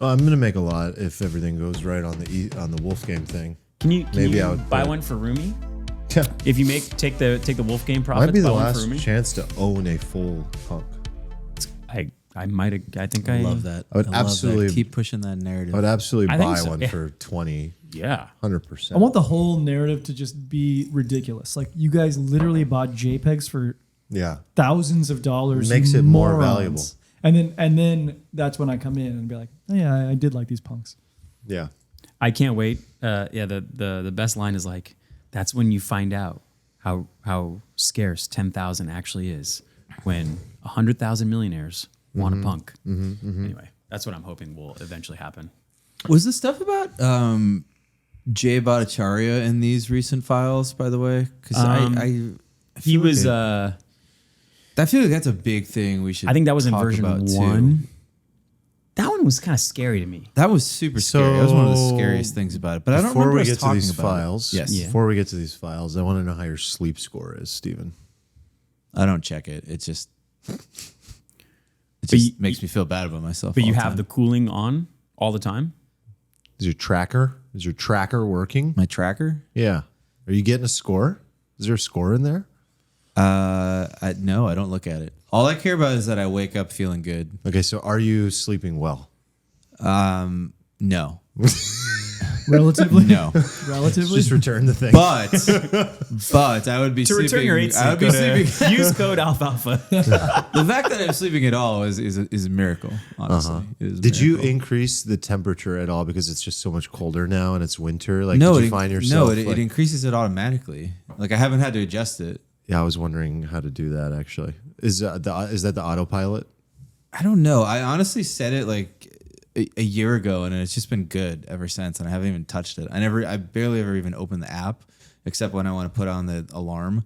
Oh, I'm gonna make a lot if everything goes right on the Wolf Game thing. Can you I would buy one for Rumi? Yeah. If you take the Wolf Game profits, Might be the buy one for last Rumi? chance to own a full punk. I might have. I think I love that. I would love absolutely that. Keep pushing that narrative. I would absolutely I think buy so, one yeah. for 20, Yeah. 100%. I want the whole narrative to just be ridiculous. Like you guys literally bought JPEGs for Yeah. thousands of dollars. Makes it more morons. valuable. And then that's when I come in and be like, oh, yeah, I did like these punks. Yeah. I can't wait. The best line is like, that's when you find out how scarce 10,000 actually is, when 100,000 millionaires want a punk. Anyway, that's what I'm hoping will eventually happen. Was the stuff about Jay Bhattacharya in these recent files, by the way? Because He was. I feel like that's a big thing we should. I think that was in talk version about 1. too. That one was kind of scary to me. That was super scary. That was one of the So, scariest things about it. But I don't Before remember we us get to talking these about files, it. Yes. Yeah. Before we get to these files, I want to know how your sleep score is, Steven. I don't check it. It just you- makes me feel bad about myself. But all you the have time. the cooling on all the time. Is your tracker working? my tracker. Yeah. Are you getting a score? Is there a score in there? No, I don't look at it. All I care about is that I wake up feeling good. Okay, so are you sleeping well? No, Relatively? no. Relatively? Just return the thing. But I would be To sleeping. return your 8 I would be sleeping. use code Alfalfa. The fact that I'm sleeping at all is a miracle. Honestly, It is a Did you miracle. increase the temperature at all because it's just so much colder now and it's winter? Like, No, did you it, find yourself? no, it like- increases it automatically. Like I haven't had to adjust it. Yeah, I was wondering how to do that. Actually, is that the autopilot? I don't know. I honestly said it like a year ago, and it's just been good ever since. And I haven't even touched it. I barely ever even opened the app, except when I want to put on the alarm.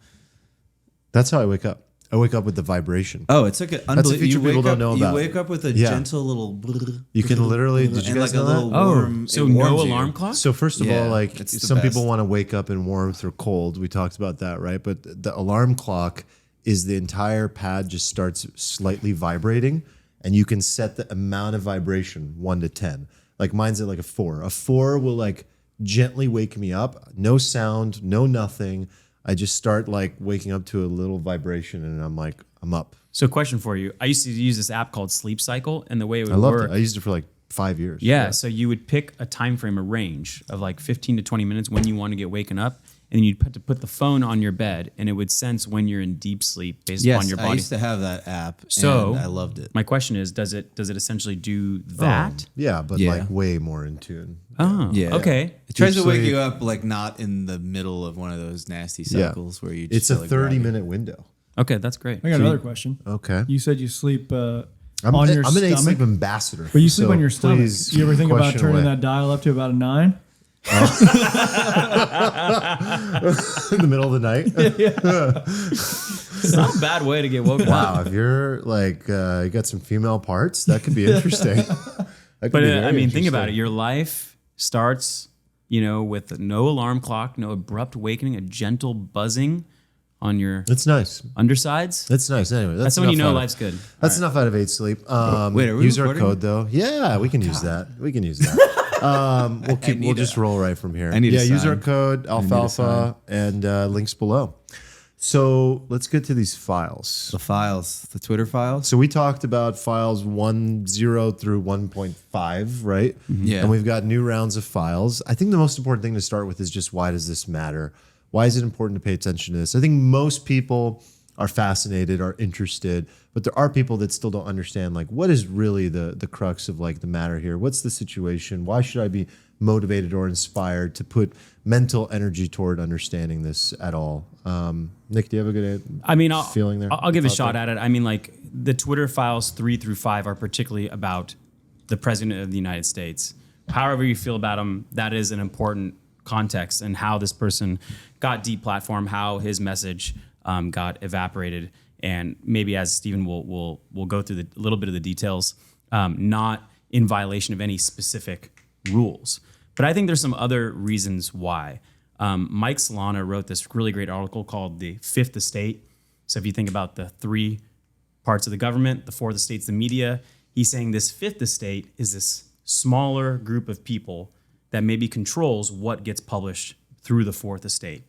That's how I wake up. I wake up with the vibration. Oh, it's like That's a feature people don't know about. You wake up with a Yeah. gentle little. Brrr, You can literally. Did you and guys like a know little that? warm. So it no warms you. alarm clock? So first of Yeah, all, like it's the some people best. want to wake up in warmth or cold. We talked about that, right? But the alarm clock is the entire pad just starts slightly vibrating, and you can set the amount of vibration 1 to 10. Like mine's at like a 4. A 4 will like gently wake me up. No sound, no nothing. I just start like waking up to a little vibration, and I'm like, I'm up. So, question for you: I used to use this app called Sleep Cycle, and the way it would I loved work. it. I used it for like 5 years. Yeah, so you would pick a time frame, a range of like 15 to 20 minutes when you want to get waken up, and then you'd put the phone on your bed, and it would sense when you're in deep sleep based upon Yes, your I body. used to have that app. So and I loved it. My question is, does it essentially do that? Yeah, but Yeah. like way more in tune. Oh, Yeah. okay. It tries to wake sleep. you up like not in in the middle of one of those nasty Yeah. cycles where you. Just It's a feel like groggy. 30-minute window. Okay, that's great. I got another question. Okay. You said you sleep I'm on your an stomach. sleep ambassador. But you sleep so on your stomach. please You ever think about question turning away. that dial up to about a 9? in the middle of the night? It's not a bad way to get woken up. Wow, if you're like you got some female parts, that could be interesting. That could But be I very mean, think about it. interesting. Your life starts, with no alarm clock, no abrupt awakening, a gentle buzzing on your It's nice. undersides. That's nice. Anyway, That's when you enough know out of- life's good. That's enough out of 8 sleep. Wait, are we use our recording? code though. Yeah, we can use that. We can use that. We'll just roll right from here. I need a use our sign. code need a sign. Alfalfa and links below. So let's get to these files. The files, the Twitter files. So we talked about files 1.0 through 1.5, right? Yeah. And we've got new rounds of files. I think the most important thing to start with is just why does this matter? Why is it important to pay attention to this? I think most people are fascinated, are interested, but there are people that still don't understand like what is really the crux of like the matter here? What's the situation? Why should I be motivated or inspired to put mental energy toward understanding this at all? Nick, do you have a good feeling there? I'll give a Thought shot there? at it. I mean, like the Twitter files 3 through 5 are particularly about the president of the United States. However you feel about him, that is an important context and how this person got deplatformed, how his message got evaporated, and maybe as Stephen will go through a little bit of the details, not in violation of any specific rules. But I think there's some other reasons why. Mike Solana wrote this really great article called The Fifth Estate. So if you think about the 3 parts of the government, the 4th estate's the media, he's saying this 5th estate is this smaller group of people that maybe controls what gets published through the fourth estate.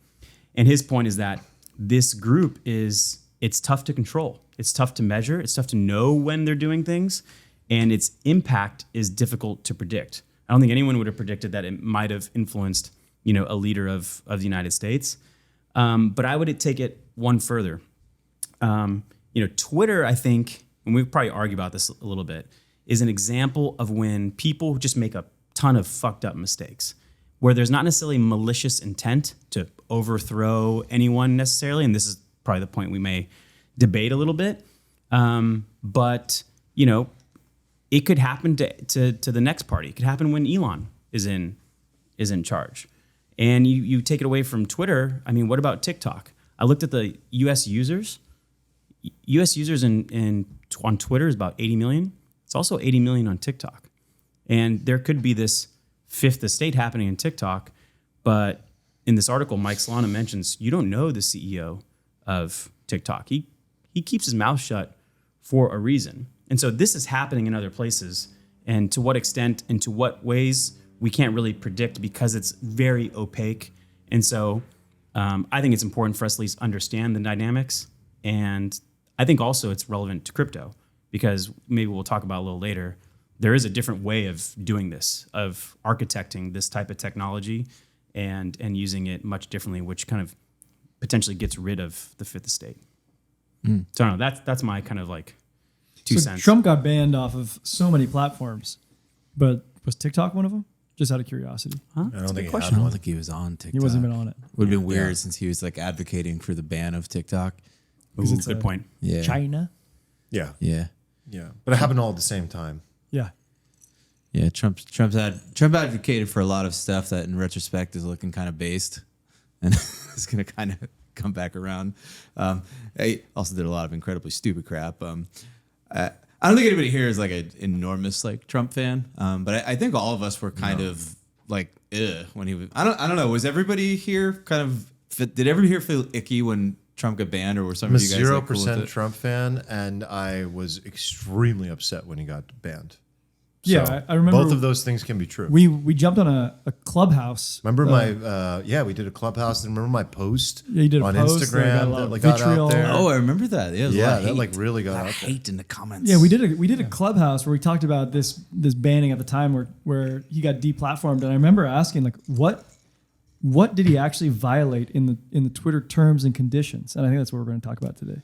And his point is that this group it's tough to control. It's tough to measure. It's tough to know when they're doing things, and its impact is difficult to predict. I don't think anyone would have predicted that it might have influenced, a leader of the United States. But I would take it one further. Twitter, I think, and we'll probably argue about this a little bit, is an example of when people just make a ton of fucked up mistakes, where there's not necessarily malicious intent to overthrow anyone necessarily. And this is probably the point we may debate a little bit. But it could happen to the next party. It could happen when Elon is in charge. And you take it away from Twitter. I mean, what about TikTok? I looked at the U.S. users. U.S. users on Twitter is about 80 million. It's also 80 million on TikTok. And there could be this fifth estate happening in TikTok. But in this article, Mike Solana mentions you don't know the CEO of TikTok. He keeps his mouth shut for a reason. And so this is happening in other places. And to what extent and to what ways, we can't really predict because it's very opaque. And so I think it's important for us to at least understand the dynamics. And I think also it's relevant to crypto because maybe we'll talk about a little later. There is a different way of doing this, of architecting this type of technology and using it much differently, which kind of potentially gets rid of the fifth estate. So I don't know, that's my kind of like 2 cents. Trump got banned off of so many platforms, but was TikTok one of them? Just out of curiosity. Huh? I don't think he I had don't one. think he was on TikTok. He wasn't even on it. Would have been weird since he was like advocating for the ban of TikTok. Ooh, good point. Yeah. China? Yeah. Yeah. Yeah. But it happened all at the same time. Yeah. Yeah. Trump advocated for a lot of stuff that in retrospect is looking kind of based and it's going to kind of come back around. He also did a lot of incredibly stupid crap. I don't think anybody here is like an enormous like Trump fan, but I think all of us were kind of like when he was. I don't know. Was everybody here kind of? Did everybody here feel icky when Trump got banned, or were some I'm a of you guys like, cool with 0% it? Trump fan, and I was extremely upset when he got banned. Yeah, So I remember both of those things can be true. we jumped on a Clubhouse. Remember we did a Clubhouse, and remember my post Yeah, you did a on post that got a Instagram lot that of like got vitriol. out there. Oh, I remember that. Yeah, Yeah, that like really got out there. hate in the comments. Yeah, we did a Clubhouse where we talked about this banning at the time where he got deplatformed, and I remember asking like what did he actually violate in the Twitter terms and conditions, and I think that's what we're going to talk about today.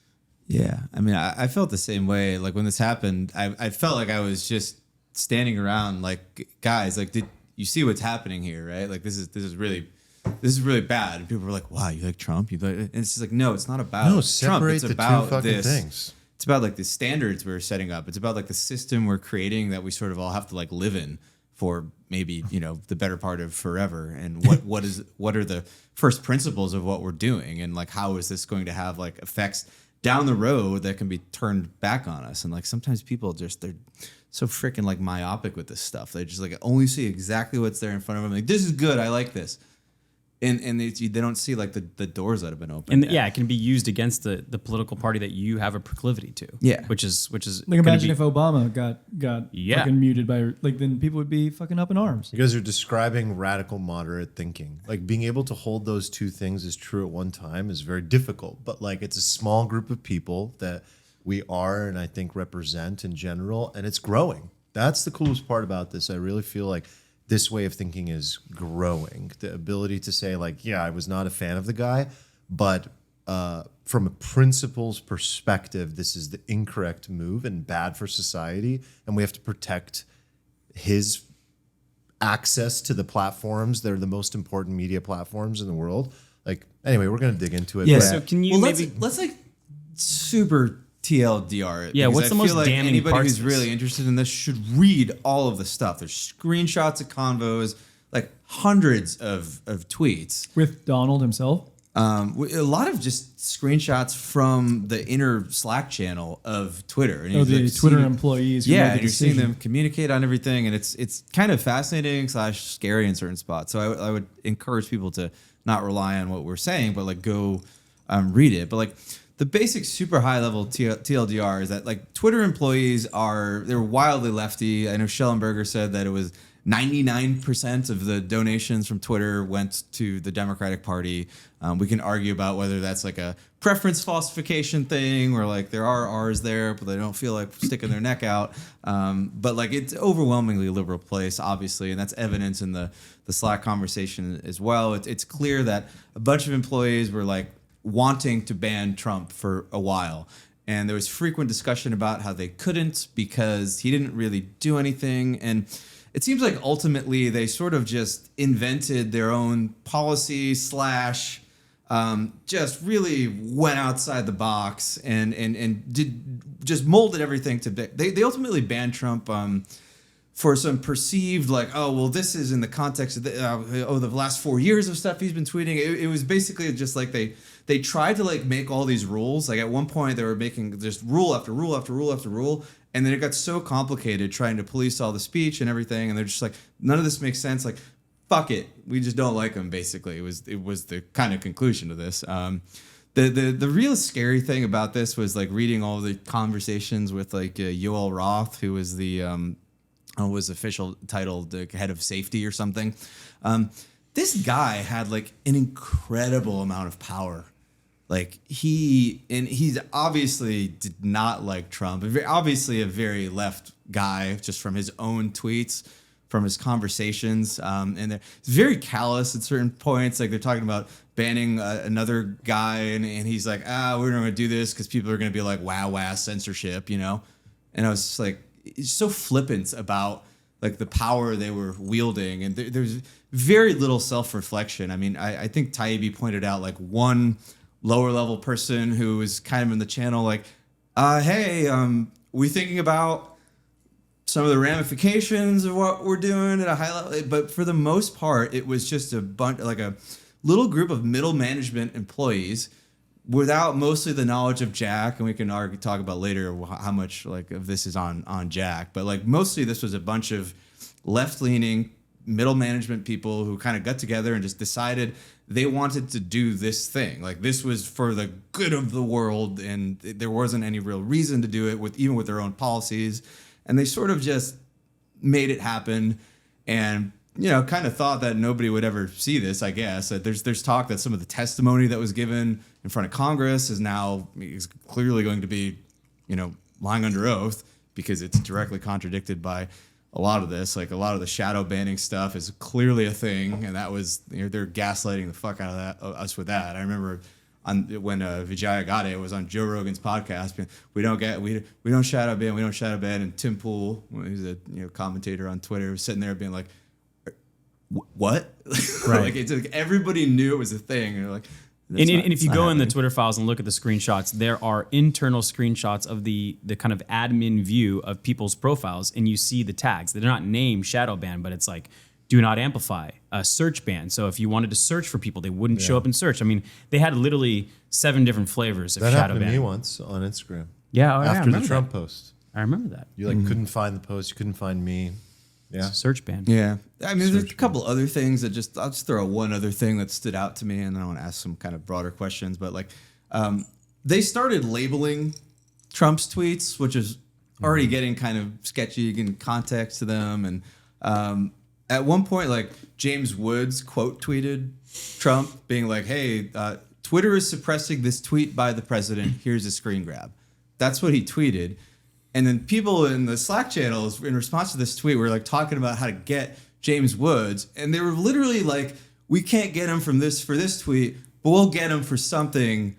Yeah, I mean, I felt the same way. Like when this happened, I felt like I was just standing around, like, guys, like, did you see what's happening here, right? Like, this is really bad. And people were like, "Wow, you like Trump?" And it's just like, no, it's not about Trump. Separate It's the about two fucking this. things. It's about like the standards we're setting up. It's about like the system we're creating that we sort of all have to like live in for maybe the better part of forever. And what are the first principles of what we're doing, and like how is this going to have like effects down the road that can be turned back on us? And like sometimes people they're so freaking like myopic with this stuff. They just like only see exactly what's there in front of them. Like, this is good. I like this. And they don't see like the doors that have been opened. And it can be used against the political party that you have a proclivity to. Yeah. Which is Like imagine if Obama got Yeah. fucking muted by like then people would be fucking up in arms. You guys are describing radical moderate thinking. Like being able to hold those two things as true at one time is very difficult. But like it's a small group of people that we are and I think represent in general, and it's growing. That's the coolest part about this. I really feel like this way of thinking is growing. The ability to say like, yeah, I was not a fan of the guy, but from a principles perspective, this is the incorrect move and bad for society, and we have to protect his access to the platforms that are the most important media platforms in the world. Like, anyway, we're gonna dig into it. Yeah. but- So can you maybe let's like super TLDR it. Yeah, because what's I the most feel like damning anybody parts who's of this? really interested in this should read all of the stuff. There's screenshots of convos, like hundreds of tweets. With Donald himself. A lot of just screenshots from the inner Slack channel of Twitter. And Oh, you, the like, Twitter see- employees. who Yeah, made the and you're seeing decision. them communicate on everything, and it's kind of fascinating / scary in certain spots. So I would encourage people to not rely on what we're saying, but like go read it. But like the basic super high level TLDR is that like Twitter employees they're wildly lefty. I know Schellenberger said that it was 99% of the donations from Twitter went to the Democratic Party. We can argue about whether that's like a preference falsification thing or like there are R's there, but they don't feel like sticking their neck out. But like it's overwhelmingly a liberal place, obviously, and that's evidence in the Slack conversation as well. It's clear that a bunch of employees were like wanting to ban Trump for a while. And there was frequent discussion about how they couldn't because he didn't really do anything. And it seems like ultimately they sort of just invented their own policy / just really went outside the box and did just molded everything to they ultimately banned Trump for some perceived like, oh well, this is in the context of the last 4 years of stuff he's been tweeting. It was basically just like they tried to like make all these rules. Like at one point they were making just rule after rule after rule after rule. And then it got so complicated trying to police all the speech and everything. And they're just like, none of this makes sense. Like, fuck it. We just don't like him, basically. It was the kind of conclusion to this. The real scary thing about this was like reading all the conversations with like Yoel Roth, who was was official titled head of safety or something. This guy had like an incredible amount of power. Like he's obviously did not like Trump. Obviously a very left guy, just from his own tweets, from his conversations, and it's very callous at certain points. Like they're talking about banning another guy, and he's like, we're not going to do this because people are going to be like, wow, censorship, you know. And I was just like, it's so flippant about like the power they were wielding, and there's very little self-reflection. I mean, I think Taibbi pointed out like one lower level person who was kind of in the channel like, hey, we thinking about some of the ramifications of what we're doing at a high level. But for the most part, it was just a bunch, like a little group of middle management employees without mostly the knowledge of Jack. And we can talk about later how much like of this is on Jack. But like mostly this was a bunch of left-leaning middle management people who kind of got together and just decided they wanted to do this thing. Like this was for the good of the world, and there wasn't any real reason to do it even with their own policies. And they sort of just made it happen, and kind of thought that nobody would ever see this. I guess there's talk that some of the testimony that was given in front of Congress is clearly going to be, lying under oath because it's directly contradicted by a lot of this. Like a lot of the shadow banning stuff is clearly a thing, and that was they're gaslighting the fuck out of us with that. I remember when Vijaya Gadde was on Joe Rogan's podcast, we don't shadow ban, and Tim Pool, who's a commentator on Twitter, was sitting there being like, what? Right. Like everybody knew it was a thing, and they're like. And if you go in the Twitter files and look at the screenshots, there are internal screenshots of the kind of admin view of people's profiles, and you see the tags. They're not named shadow ban, but it's like do not amplify, search ban. So if you wanted to search for people, they wouldn't show up in search. I mean, they had literally 7 different flavors of that shadow happened ban. to me once on Instagram. Yeah, after the Trump post. I remember that. You couldn't find the post, you couldn't find me. Yeah. Search ban. Yeah. I mean, there's a couple other things that I'll just throw one other thing that stood out to me, and then I want to ask some kind of broader questions. But like, they started labeling Trump's tweets, which is already getting kind of sketchy, getting context to them. And at one point, like James Woods quote tweeted Trump being like, hey, Twitter is suppressing this tweet by the president. Here's a screen grab. That's what he tweeted. And then people in the Slack channels in response to this tweet were like talking about how to get James Woods. And they were literally like, we can't get him for this tweet, but we'll get him for something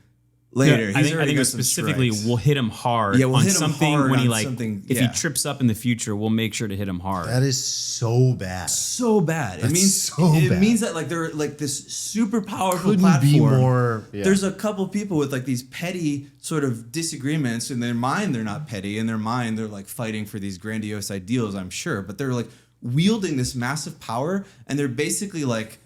later. Yeah, I think it was specifically we'll hit him hard we'll on hit him something hard when he on something, if he trips up in the future, we'll make sure to hit him hard. That is so bad. So bad. That's It means that like they're like this super powerful Couldn't platform. be more. Yeah. There's a couple people with like these petty sort of disagreements. In their mind, they're not petty. In their mind, they're like fighting for these grandiose ideals, I'm sure. But they're like wielding this massive power, and they're basically like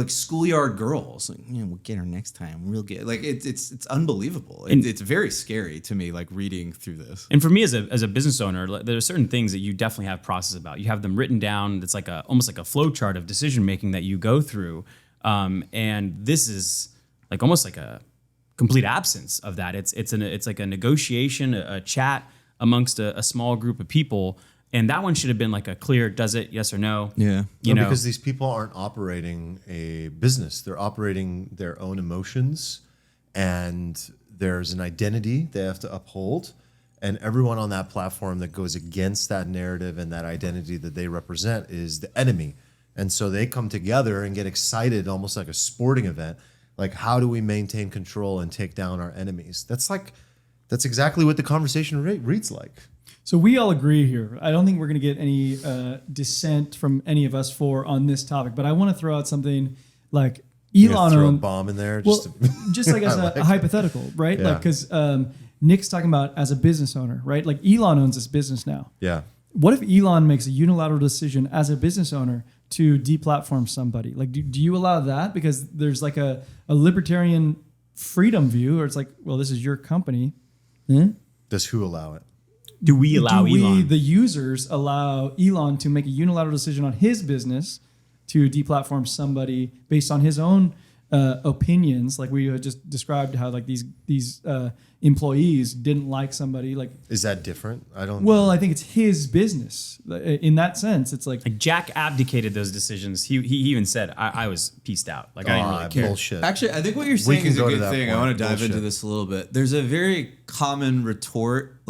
schoolyard girls. Like, we'll get her next time. We'll get like it's unbelievable. It's very scary to me, like reading through this. And for me as a business owner, there are certain things that you definitely have process about. You have them written down. It's like almost like a flow chart of decision making that you go through. And this is like almost like a complete absence of that. It's like a negotiation, a chat amongst a small group of people. And that one should have been like a clear, does it, yes or no? Yeah. Because these people aren't operating a business. They're operating their own emotions, and there's an identity they have to uphold. And everyone on that platform that goes against that narrative and that identity that they represent is the enemy. And so they come together and get excited, almost like a sporting event. Like, how do we maintain control and take down our enemies? That's exactly what the conversation reads like. So we all agree here. I don't think we're going to get any dissent from any of us four on this topic, but I want to throw out something like You gonna Elon throw a owned. bomb in there. Well, just like as a hypothetical, right? Yeah. Like, because Nick's talking about as a business owner, right? Like Elon owns this business now. Yeah. What if Elon makes a unilateral decision as a business owner to deplatform somebody? Like, do you allow that? Because there's like a libertarian freedom view, or it's like, well, this is your company. Does who allow it? Do we allow Do we, Elon? the users, allow Elon to make a unilateral decision on his business to deplatform somebody based on his own opinions? Like we had just described how like these employees didn't like somebody. Like, Is that different? I don't. well, I think it's his business. In that sense, it's like Jack abdicated those decisions. He even said, I was pieced out. Like, I didn't really care. Bullshit. Actually, I think what you're saying can is a go to good that thing. I point. want to dive Bullshit. into this a little bit. There's a very common retort.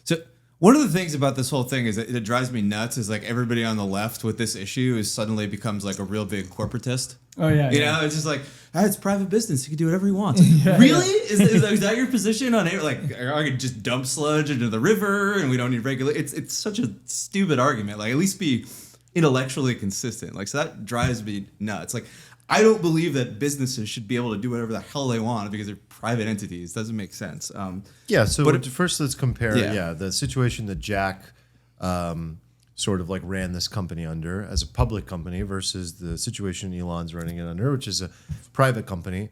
So one of the things about this whole thing is that it drives me nuts is like everybody on the left with this issue is suddenly becomes like a real big corporatist. oh yeah, You yeah. know, it's just like, it's private business. He can do whatever he wants. Really? Is that your position on it? Like, I could just dump sludge into the river and we don't need regulate. It's such a stupid argument. Like, at least be intellectually consistent. Like, so that drives me nuts. Like, I don't believe that businesses should be able to do whatever the hell they want because they're private entities. Doesn't make sense. Yeah. So But first, let's compare. Yeah. Yeah, the situation that Jack sort of like ran this company under as a public company versus the situation Elon's running it under, which is a private company.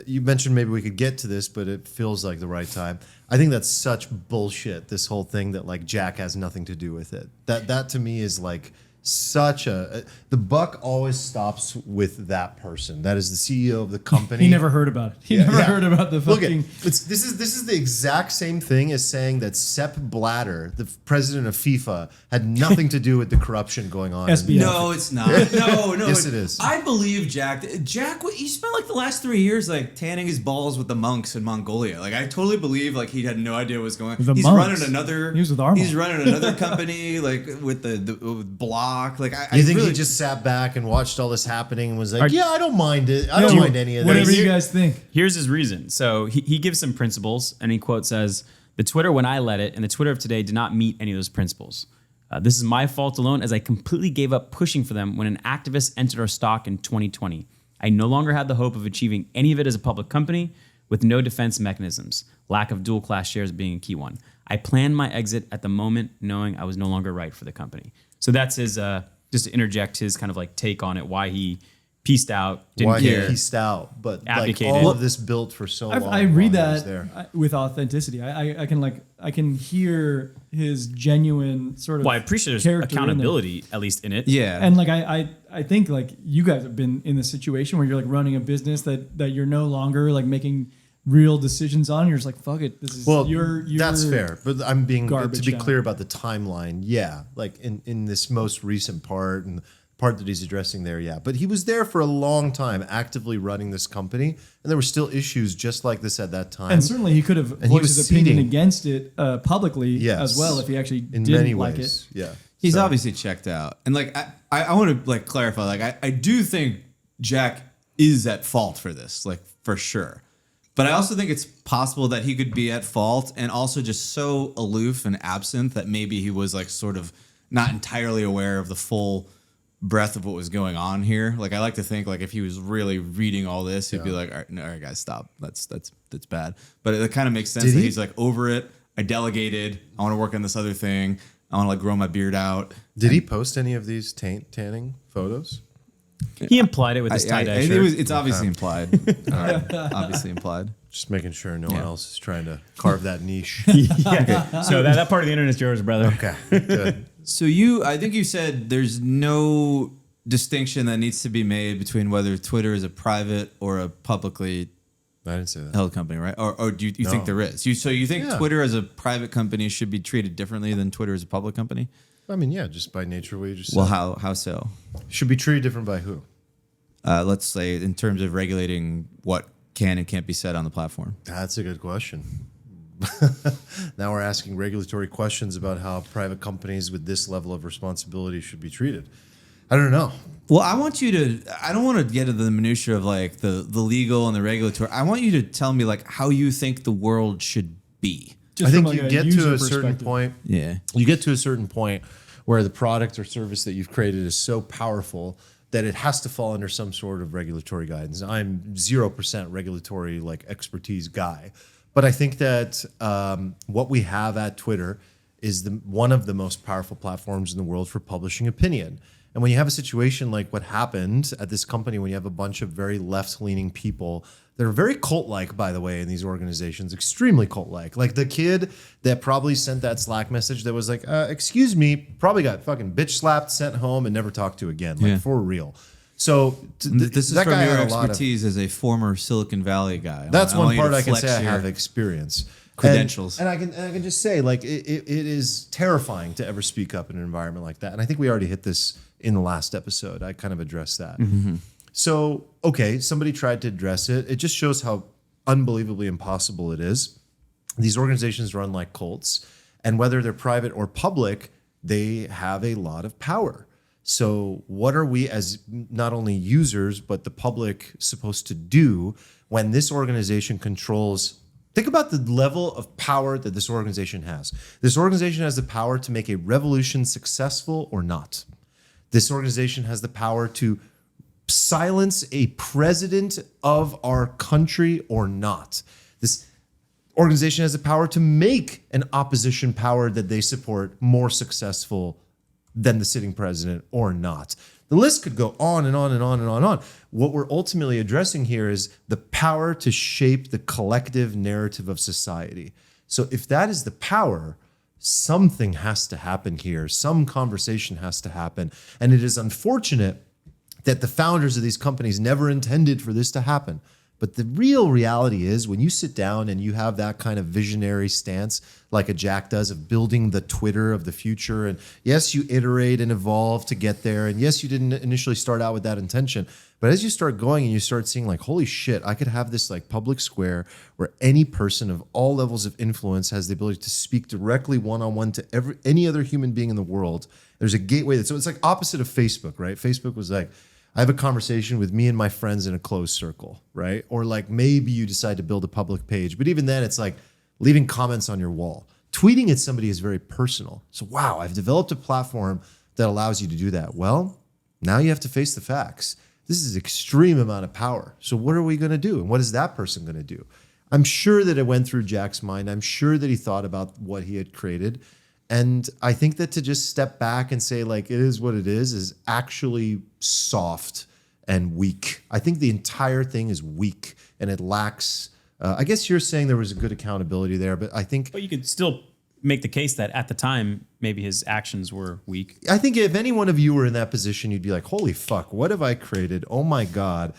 You mentioned maybe we could get to this, but it feels like the right time. I think that's such bullshit. This whole thing that like Jack has nothing to do with it. That to me is like such the buck always stops with that person. That is the CEO of the company. He never heard about it. He never heard about the Look fucking. this is the exact same thing as saying that Sepp Blatter, the president of FIFA, had nothing to do with the corruption going on. SBF. No, it's not. No. Yes, it is. I believe Jack, he spent like the last 3 years like tanning his balls with the monks in Mongolia. Like, I totally believe like he had no idea what was going on. The He's monks. running another. He was with Armand. He's running another company like with with Block. Like, You think really, he just sat back and watched all this happening and was like, Are- "Yeah, I don't mind it. I don't mind any of Whatever this." you guys think. Here's his reason. So he gives some principles, and he quote says, "The Twitter when I led it and the Twitter of today did not meet any of those principles. This is my fault alone, as I completely gave up pushing for them when an activist entered our stock in 2020. I no longer had the hope of achieving any of it as a public company with no defense mechanisms, lack of dual class shares being a key one. I planned my exit at the moment knowing I was no longer right for the company." So that's his, just to interject his kind of like take on it, why he pieced out, didn't Why care. he pieced out, but like Abdicated. all of this built for so long. I read while he was that there. with authenticity. I can hear his genuine sort of. Well, I appreciate there's character in there. accountability, at least in it. yeah. And like I think like you guys have been in the situation where you're like running a business that you're no longer like making real decisions on. You're just like, fuck it. This is Well, your that's fair, but I'm being to garbage be down. clear about the timeline. Yeah, like in this most recent part and the part that he's addressing there. Yeah, but he was there for a long time, actively running this company, and there were still issues just like this at that time. And certainly he could have he voiced was his opinion seeding. against it publicly Yes. as well if he actually in didn't many like ways. it. Yeah, He's So- obviously checked out. And like I want to like clarify, like I do think Jack is at fault for this, like for sure. But I also think it's possible that he could be at fault and also just so aloof and absent that maybe he was like sort of not entirely aware of the full breadth of what was going on here. Like, I like to think like if he was really reading all this, he'd be like, all right, guys, stop. That's bad. But it kind of makes sense Did that he? he's like over it. I delegated. I want to work on this other thing. I want to like grow my beard out. Did he post any of these tanning photos? He implied it with his tie-dye shirt. It's obviously implied. Obviously implied. Just making sure no one else is trying to carve that niche. Yeah. So that part of the internet is yours, brother. Okay, good. So I think you said there's no distinction that needs to be made between whether Twitter is a private or a publicly I didn't say that. held company, right? Or do you think No. there is? So you think Yeah. Twitter as a private company should be treated differently than Twitter as a public company? I mean, yeah, just by nature, what you just Well, said. how so? Should be treated different by who? Let's say in terms of regulating what can and can't be said on the platform. That's a good question. Now we're asking regulatory questions about how private companies with this level of responsibility should be treated. I don't know. Well, I want you to. I don't want to get into the minutia of like the legal and the regulatory. I want you to tell me like how you think the world should be. Just I think from, like, you a get user to a certain perspective. point. Yeah. You get to a certain point where the product or service that you've created is so powerful that it has to fall under some sort of regulatory guidance. I'm 0% regulatory like expertise guy, but I think that what we have at Twitter is one of the most powerful platforms in the world for publishing opinion. And when you have a situation like what happened at this company, when you have a bunch of very left-leaning people that are very cult-like, by the way, in these organizations, extremely cult-like. Like the kid that probably sent that Slack message that was like, excuse me, probably got fucking bitch slapped, sent home, and never talked to again, like Yeah. for real. So This is that from guy your had a lot of- expertise as a former Silicon Valley guy. That's one want you part to I can flex say I your have experience. credentials. And I can just say, like, it is terrifying to ever speak up in an environment like that. And I think we already hit this in the last episode. I kind of addressed that. So, okay, somebody tried to address it. It just shows how unbelievably impossible it is. These organizations run like cults, and whether they're private or public, they have a lot of power. So, what are we as not only users, but the public supposed to do when this organization controls? Think about the level of power that this organization has. This organization has the power to make a revolution successful or not. This organization has the power to silence a president of our country or not. This organization has the power to make an opposition power that they support more successful than the sitting president or not. The list could go on and on and on and on and on. What we're ultimately addressing here is the power to shape the collective narrative of society. So if that is the power, something has to happen here. Some conversation has to happen. And it is unfortunate that the founders of these companies never intended for this to happen. But the real reality is when you sit down and you have that kind of visionary stance, like a Jack does, of building the Twitter of the future, and yes, you iterate and evolve to get there, and yes, you didn't initially start out with that intention, but as you start going and you start seeing like, holy shit, I could have this like public square where any person of all levels of influence has the ability to speak directly one-on-one to any other human being in the world. There's a gateway. So it's like opposite of Facebook, right? Facebook was like, I have a conversation with me and my friends in a closed circle, right? Or like maybe you decide to build a public page, but even then it's like leaving comments on your wall. Tweeting at somebody is very personal. So wow, I've developed a platform that allows you to do that. Well, now you have to face the facts. This is extreme amount of power. So what are we going to do? And what is that person going to do? I'm sure that it went through Jack's mind. I'm sure that he thought about what he had created. And I think that to just step back and say like, it is what it is actually soft and weak. I think the entire thing is weak and it lacks, I guess you're saying there was a good accountability there, but I think But you could still make the case that at the time, maybe his actions were weak. I think if any one of you were in that position, you'd be like, holy fuck, what have I created? Oh my God.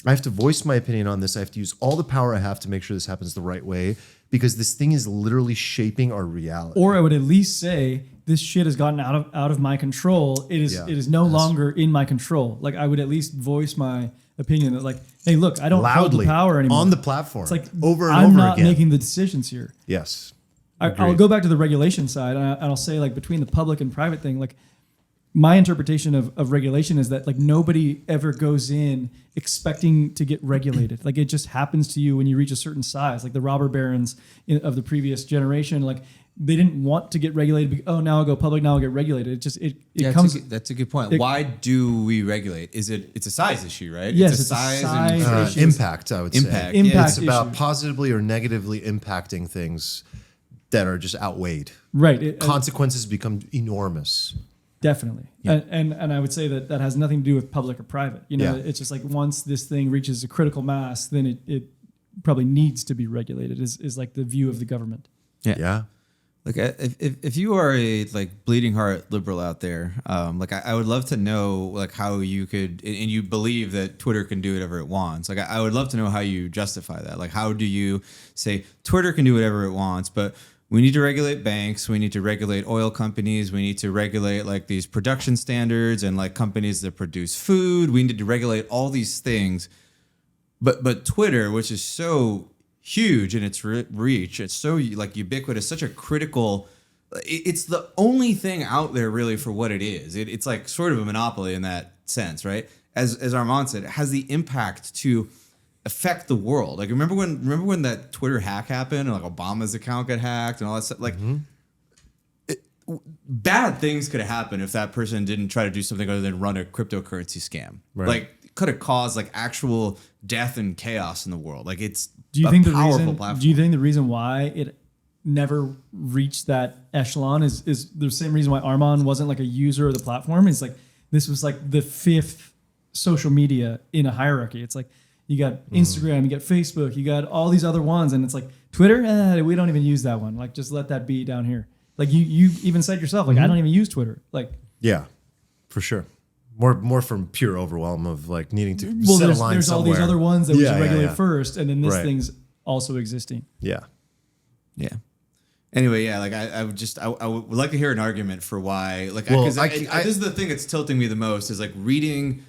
I have to voice my opinion on this. I have to use all the power I have to make sure this happens the right way because this thing is literally shaping our reality. Or I would at least say this shit has gotten out of my control. It is no longer in my control. Like I would at least voice my opinion that like, hey, look, I don't hold loudly the power anymore on the platform. It's like over and I'm over not again. making the decisions here. Yes. I'll Agreed. go back to the regulation side, and I'll say like between the public and private thing, like my interpretation of regulation is that like nobody ever goes in expecting to get regulated. Like it just happens to you when you reach a certain size. Like the robber barons of the previous generation, like they didn't want to get regulated. Oh, now I'll go public. Now I'll get regulated. It just it comes. That's a good point. Why do we regulate? It's a size issue, right? Yes, it's a it's a size. size and issue. Impact, I would Impact. say. Impact It's about issue. positively or negatively impacting things that are just outweighed. Right. Consequences become enormous. Definitely. Yeah. And I would say that has nothing to do with public or private. You know, Yeah. it's just like once this thing reaches a critical mass, then it probably needs to be regulated is like the view of the government. Yeah. Like if you are a like bleeding heart liberal out there, like I would love to know like how you could, and you believe that Twitter can do whatever it wants. Like I would love to know how you justify that. Like how do you say Twitter can do whatever it wants, but we need to regulate banks, we need to regulate oil companies, we need to regulate like these production standards and like companies that produce food. We need to regulate all these things, but Twitter, which is so huge in its reach, it's so like ubiquitous, such a critical, it's the only thing out there really for what it is. It's like sort of a monopoly in that sense, right? As Armand said, it has the impact to affect the world. Like remember when that Twitter hack happened and like Obama's account got hacked and all that stuff. Like bad things could have happened if that person didn't try to do something other than run a cryptocurrency scam. Right. Like it could have caused like actual death and chaos in the world. Like it's Do you think the powerful reason? platform. Do you think the reason why it never reached that echelon is the same reason why Armand wasn't like a user of the platform? It's like this was like the fifth social media in a hierarchy. It's like you got Instagram, you got Facebook, you got all these other ones, and it's like Twitter. We don't even use that one. Like just let that be down here. Like you even said yourself, like I don't even use Twitter. Like Yeah, for sure. More from pure overwhelm of like needing to well, set a line there's all somewhere. these other ones that we Yeah, should yeah, regulate yeah. first, and then this Right. thing's also existing. Yeah. Yeah. Anyway, yeah, like I would like to hear an argument for why, like, Well, because I- this is the thing that's tilting me the most is like reading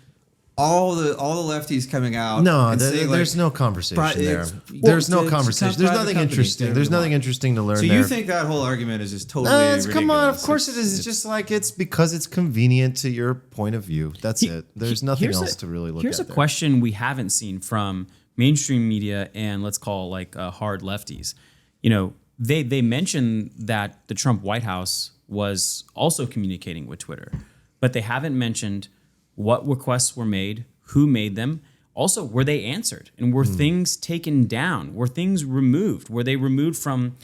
all the lefties coming out. No, and saying, there's like, no conversation pri- there. it's- There's well, no it's conversation. not There's private nothing companies, interesting. they're There's the nothing one. interesting to learn So there. you think that whole argument is just totally No, come on. Of ridiculous. course it is. It's just like it's because it's convenient to your point of view. That's it. There's nothing Here's else to really look Here's at. a question we haven't seen from mainstream media and let's call like hard lefties. You know, they mentioned that the Trump White House was also communicating with Twitter, but they haven't mentioned what requests were made, who made them. Also, were they answered? And were things taken down? Were things removed? Were they removed from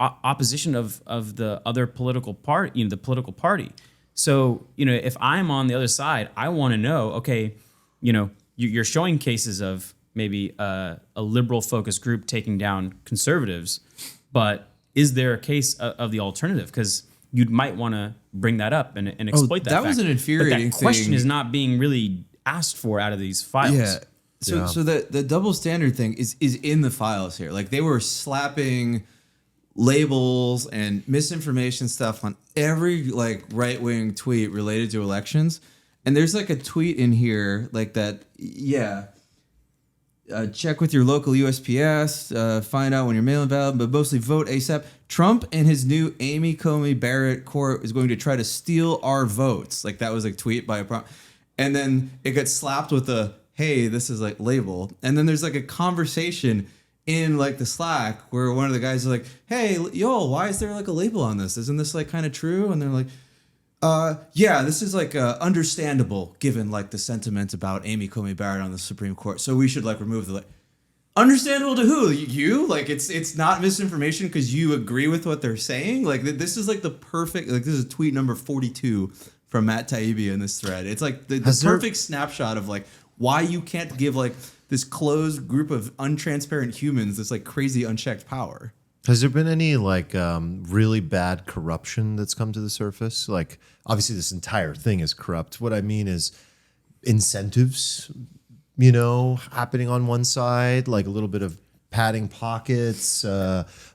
opposition of the other political party, the political party? So, if I'm on the other side, I want to know, okay, you're showing cases of maybe a liberal focused group taking down conservatives, but is there a case of the alternative? Because you might want to bring that up and exploit that. that was fact. an infuriating But that question thing. is not being really asked for out of these files. Yeah. So the double standard thing is in the files here. Like they were slapping labels and misinformation stuff on every like right wing tweet related to elections. And there's like a tweet in here like that. Yeah. Check with your local USPS. Find out when your mail-in valid, but mostly vote ASAP. Trump and his new Amy Coney Barrett court is going to try to steal our votes. Like that was a tweet by a and then it gets slapped with a hey, this is like label. And then there's like a conversation in like the Slack where one of the guys is like, hey, yo, why is there like a label on this? Isn't this like kind of true? And they're like, yeah, this is like understandable given like the sentiment about Amy Coney Barrett on the Supreme Court. So we should like remove the understandable to who? You? Like it's not misinformation because you agree with what they're saying. Like this is like the perfect, like this is tweet number 42 from Matt Taibbi in this thread. It's like the perfect snapshot of like why you can't give like this closed group of untransparent humans this like crazy unchecked power. Has there been any like really bad corruption that's come to the surface? Like obviously this entire thing is corrupt. What I mean is incentives, happening on one side, like a little bit of padding pockets,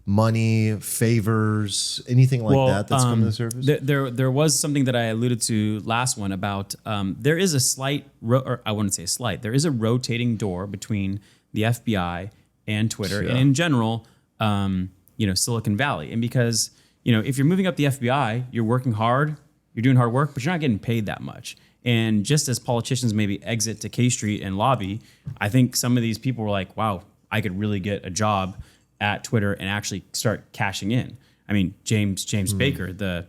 money, favors, anything like that's come to the surface? There was something that I alluded to last one about there is a slight, or I wouldn't say a slight, there is a rotating door between the FBI and Twitter, and in general, Silicon Valley. And because, if you're moving up the FBI, you're working hard, you're doing hard work, but you're not getting paid that much. And just as politicians maybe exit to K Street and lobby, I think some of these people were like, wow, I could really get a job at Twitter and actually start cashing in. I mean, James Baker, the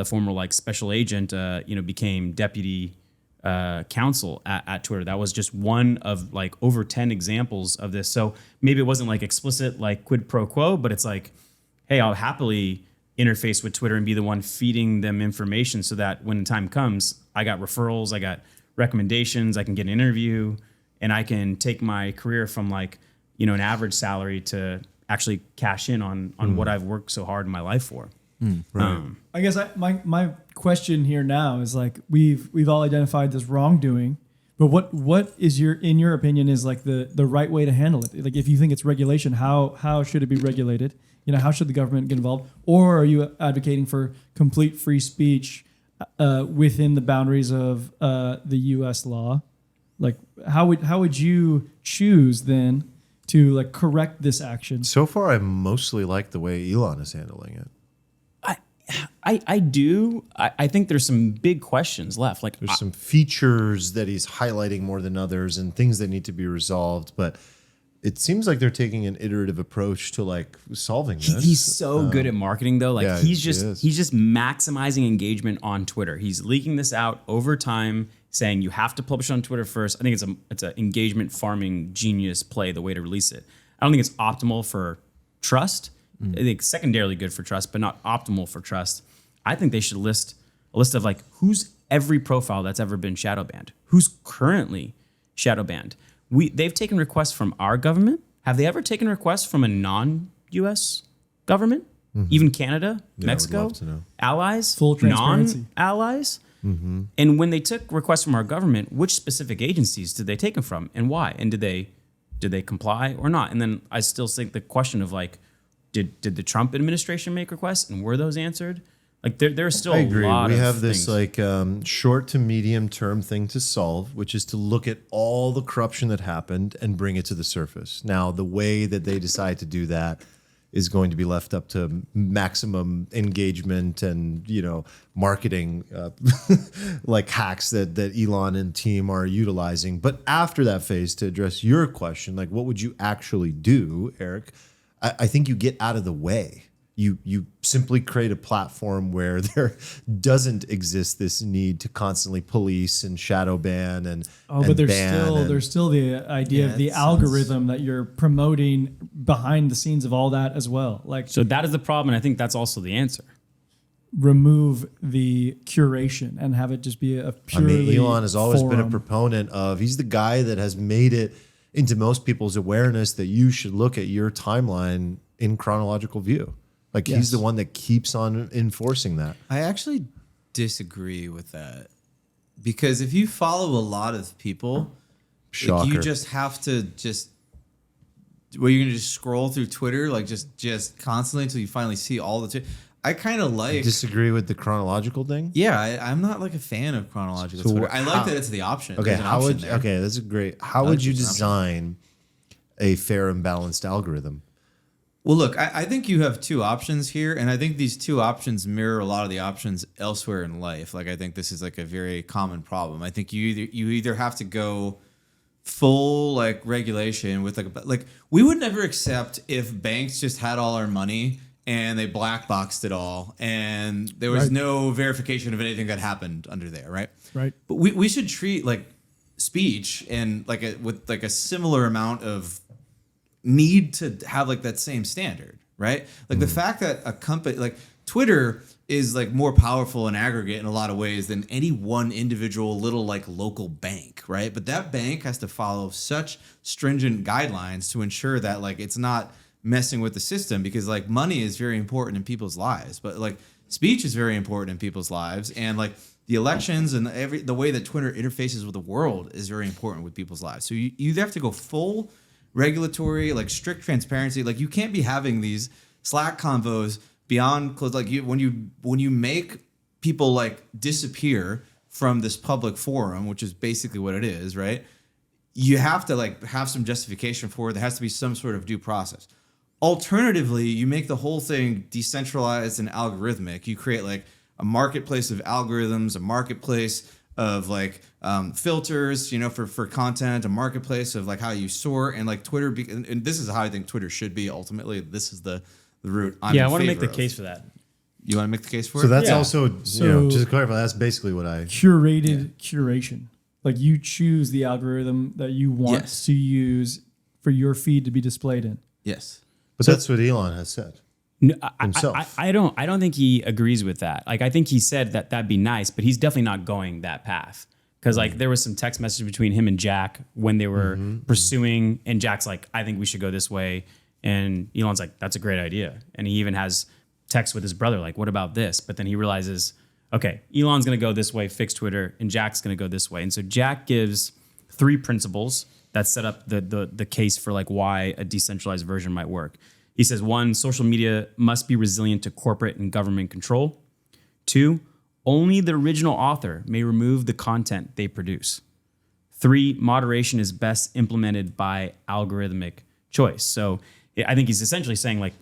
former like special agent, became deputy counsel at Twitter. That was just one of like over 10 examples of this. So maybe it wasn't like explicit like quid pro quo, but it's like, hey, I'll happily interface with Twitter and be the one feeding them information so that when the time comes, I got referrals, I got recommendations, I can get an interview, and I can take my career from like, an average salary to actually cash in on what I've worked so hard in my life for. I guess my question here now is like we've all identified this wrongdoing, but what is in your opinion is like the right way to handle it? Like if you think it's regulation, how should it be regulated? You know, how should the government get involved? Or are you advocating for complete free speech within the boundaries of the U.S. law? Like how would you choose then to like correct this action? So far, I mostly like the way Elon is handling it. I do. I think there's some big questions left. Like There's some features that he's highlighting more than others and things that need to be resolved, but it seems like they're taking an iterative approach to like solving this. he's so good at marketing though. Like yeah, he's he just is. he's just maximizing engagement on Twitter. He's leaking this out over time, saying you have to publish on Twitter first. I think it's an engagement farming genius play, the way to release it. I don't think it's optimal for trust. I think secondarily good for trust, but not optimal for trust. I think they should list a list of like who's every profile that's ever been shadow banned, who's currently shadow banned. They've taken requests from our government. Have they ever taken requests from a non-U.S. government? Even Canada, Mexico, I would love to know. allies, Full transparency. non-allies. And when they took requests from our government, which specific agencies did they take them from, and why? And did they comply or not? And then I still think the question of like, did the Trump administration make requests, and were those answered? Like there's still I agree. a lot We of have this things. like short to medium term thing to solve, which is to look at all the corruption that happened and bring it to the surface. Now, the way that they decide to do that is going to be left up to maximum engagement and marketing like hacks that Elon and team are utilizing. But after that phase, to address your question, like what would you actually do, Eric? I think you get out of the way. You simply create a platform where there doesn't exist this need to constantly police and shadow ban and But there's ban there's still the idea of the algorithm that you're promoting behind the scenes of all that as well. Like So that is the problem, and I think that's also the answer. remove the curation and have it just be a purely Elon has always been a forum. proponent of, he's the guy that has made it into most people's awareness that you should look at your timeline in chronological view. Like he's Yes. the one that keeps on enforcing that. I actually disagree with that because if you follow a lot of people, like Shocker. you just have to where you're gonna just scroll through Twitter like just constantly until you finally see all the. I kind of like. Disagree with the chronological thing? Yeah, I'm not like a fan of chronological So Twitter. I like how- that it's the option. Okay, There's an how option would there. okay, that's a great. How like would you there's an option. design a fair and balanced algorithm? Well, look, I think you have two options here, and I think these two options mirror a lot of the options elsewhere in life. Like, I think this is like a very common problem. I think you either have to go full like regulation with like we would never accept if banks just had all our money and they black boxed it all and there was Right. no verification of anything that happened under there, right? Right. But we should treat like speech and like with like a similar amount of need to have like that same standard, right? Like the fact that a company like Twitter is like more powerful in aggregate in a lot of ways than any one individual little like local bank, right? But that bank has to follow such stringent guidelines to ensure that like it's not messing with the system because like money is very important in people's lives, but like speech is very important in people's lives and like the elections and the way that Twitter interfaces with the world is very important with people's lives. So you either have to go full regulatory, like strict transparency. Like you can't be having these Slack convos beyond close. Like when you make people like disappear from this public forum, which is basically what it is, right? You have to like have some justification for it. There has to be some sort of due process. Alternatively, you make the whole thing decentralized and algorithmic. You create like a marketplace of algorithms, a marketplace of like filters, for content, a marketplace of like how you sort and like Twitter. And this is how I think Twitter should be ultimately. This is the route. I want to make the case for that. You want to make the case for So it? that's Yeah. also, So- just to clarify, that's basically what I. Curated curation. Like you choose the algorithm that you want Yes. to use for your feed to be displayed in. Yes. But that's what Elon has said. No, Himself. I don't think he agrees with that. Like I think he said that that'd be nice, but he's definitely not going that path. Because like there was some text message between him and Jack when they were pursuing, and Jack's like, I think we should go this way, and Elon's like, that's a great idea, and he even has text with his brother, like, what about this? But then he realizes, okay, Elon's going to go this way, fix Twitter, and Jack's going to go this way. And so Jack gives 3 principles that set up the case for like why a decentralized version might work. He says, 1, social media must be resilient to corporate and government control. 2, only the original author may remove the content they produce. 3, moderation is best implemented by algorithmic choice. So I think he's essentially saying like,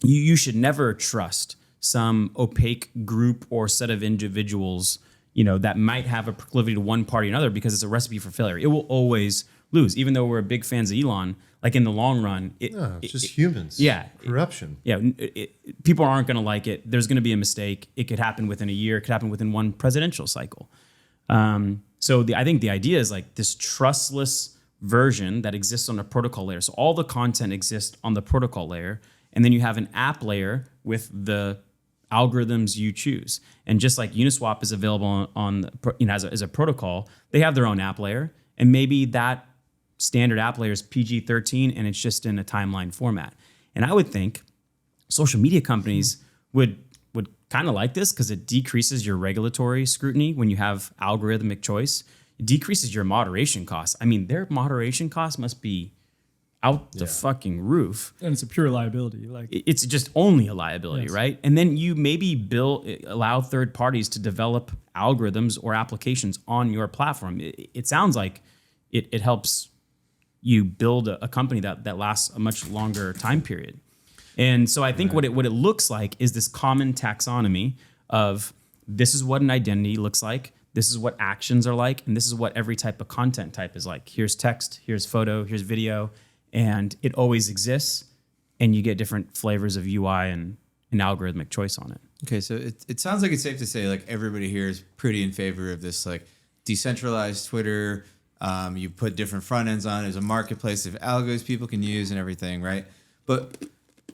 you should never trust some opaque group or set of individuals, that might have a proclivity to one party or another, because it's a recipe for failure. It will always lose, even though we're big fans of Elon. Like in the long run, it's just humans. Yeah, Corruption. Yeah, people aren't going to like it. There's going to be a mistake. It could happen within a year. It could happen within one presidential cycle. So I think the idea is like this trustless version that exists on a protocol layer. So all the content exists on the protocol layer, and then you have an app layer with the algorithms you choose. And just like Uniswap is available on as a protocol, they have their own app layer, and maybe that standard app layer is PG-13 and it's just in a timeline format. And I would think social media companies would kind of like this, because it decreases your regulatory scrutiny when you have algorithmic choice. It decreases your moderation costs. I mean, their moderation costs must be out the fucking roof. And it's a pure liability. Like it's just only a liability, Yes. right? And then you maybe allow third parties to develop algorithms or applications on your platform. It sounds like it helps you build a company that lasts a much longer time period. And so I think what it looks like is this common taxonomy of this is what an identity looks like, this is what actions are like, and this is what every type of content type is like. Here's text, here's photo, here's video, and it always exists, and you get different flavors of UI and an algorithmic choice on it. Okay, so it sounds like it's safe to say like everybody here is pretty in favor of this like decentralized Twitter. You put different front ends on it. There's a marketplace of algos people can use and everything, right? But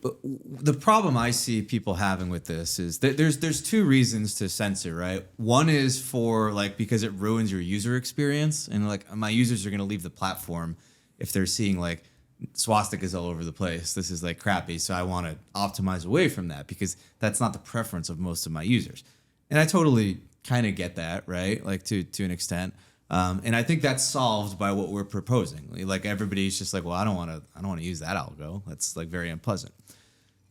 the problem I see people having with this is that there's 2 reasons to censor, right? One is for like because it ruins your user experience, and like my users are going to leave the platform if they're seeing like swastikas all over the place. This is like crappy, so I want to optimize away from that because that's not the preference of most of my users. And I totally kind of get that, right? Like to an extent. And I think that's solved by what we're proposing. Like everybody's just like, well, I don't want to use that algo. That's like very unpleasant.